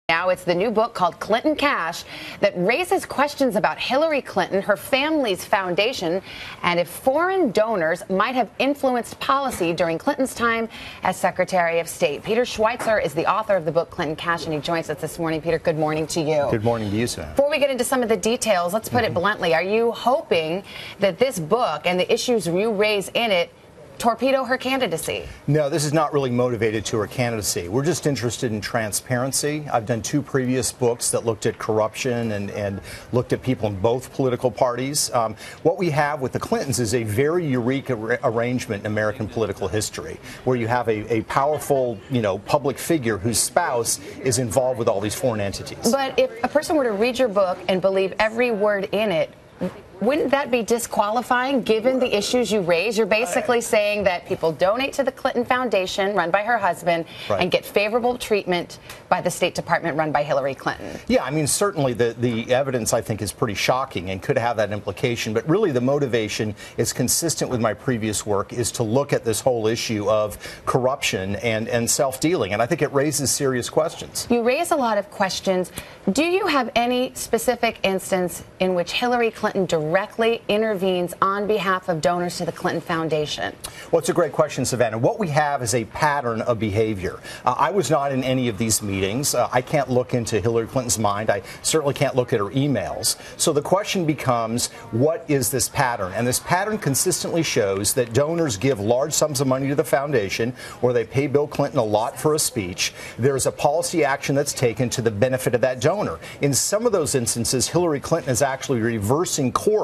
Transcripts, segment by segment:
Now it's the new book called Clinton Cash that raises questions about Hillary Clinton, her family's foundation, and if foreign donors might have influenced policy during Clinton's time as Secretary of State. Peter Schweizer is the author of the book Clinton Cash, and he joins us this morning. Peter, good morning to you. Good morning to you, Sam. Before we get into some of the details, let's put it bluntly. Are you hoping that this book and the issues you raise in it torpedo her candidacy? No, this is not really motivated to her candidacy. We're just interested in transparency. I've done two previous books that looked at corruption and looked at people in both political parties. What we have with the Clintons is a very unique arrangement in American political history, where you have a powerful, public figure whose spouse is involved with all these foreign entities. But if a person were to read your book and believe every word in it, wouldn't that be disqualifying given the issues you raise? You're basically saying that people donate to the Clinton Foundation, run by her husband, and get favorable treatment by the State Department, run by Hillary Clinton. Yeah, I mean, certainly the evidence, I think, is pretty shocking and could have that implication. But really the motivation is consistent with my previous work, is to look at this whole issue of corruption and self-dealing. And I think it raises serious questions. You raise a lot of questions. Do you have any specific instance in which Hillary Clinton directly intervenes on behalf of donors to the Clinton Foundation? Well, it's a great question, Savannah. What we have is a pattern of behavior. I was not in any of these meetings. I can't look into Hillary Clinton's mind. I certainly can't look at her emails. So the question becomes, what is this pattern? And this pattern consistently shows that donors give large sums of money to the foundation, or they pay Bill Clinton a lot for a speech. There's a policy action that's taken to the benefit of that donor. In some of those instances, Hillary Clinton is actually reversing course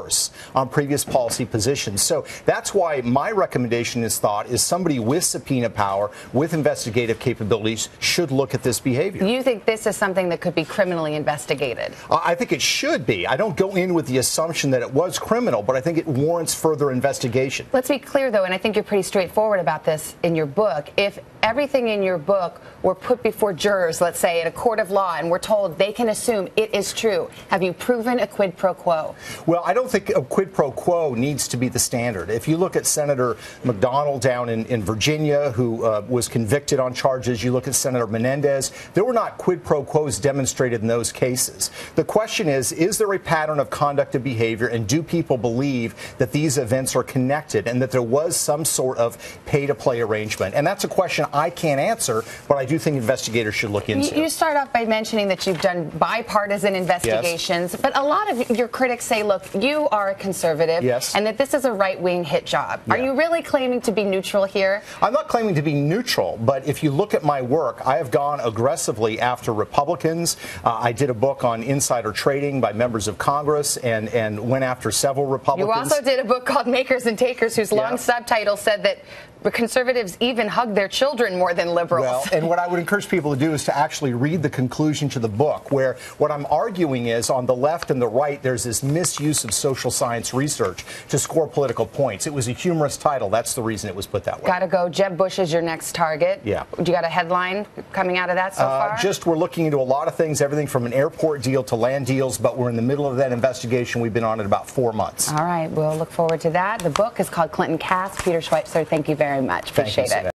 on previous policy positions. So that's why my recommendation is somebody with subpoena power, with investigative capabilities, should look at this behavior. You think this is something that could be criminally investigated? I think it should be. I don't go in with the assumption that it was criminal, but I think it warrants further investigation. Let's be clear, though, and I think you're pretty straightforward about this in your book. If everything in your book were put before jurors, let's say, in a court of law, and we're told they can assume it is true, have you proven a quid pro quo? Well, I don't think a quid pro quo needs to be the standard. If you look at Senator McDonald down in Virginia, who was convicted on charges, you look at Senator Menendez, there were not quid pro quos demonstrated in those cases. The question is there a pattern of conduct and behavior, and do people believe that these events are connected and that there was some sort of pay-to-play arrangement? And that's a question I can't answer, but I do think investigators should look into. You start off by mentioning that you've done bipartisan investigations, but a lot of your critics say, look, you are a conservative, and that this is a right-wing hit job. Are you really claiming to be neutral here? I'm not claiming to be neutral, but if you look at my work, I have gone aggressively after Republicans. I did a book on insider trading by members of Congress and went after several Republicans. You also did a book called Makers and Takers, whose long subtitle said that conservatives even hug their children more than liberals. Well, and what I would encourage people to do is to actually read the conclusion to the book, where what I'm arguing is on the left and the right, there's this misuse of social science research to score political points. It was a humorous title. That's the reason it was put that way. Gotta go. Jeb Bush is your next target. Yeah. You got a headline coming out of that so far? Just we're looking into a lot of things, everything from an airport deal to land deals, but we're in the middle of that investigation. We've been on it about 4 months. All right. We'll look forward to that. The book is called Clinton Cash. Peter Schweizer, thank you very much. Appreciate it.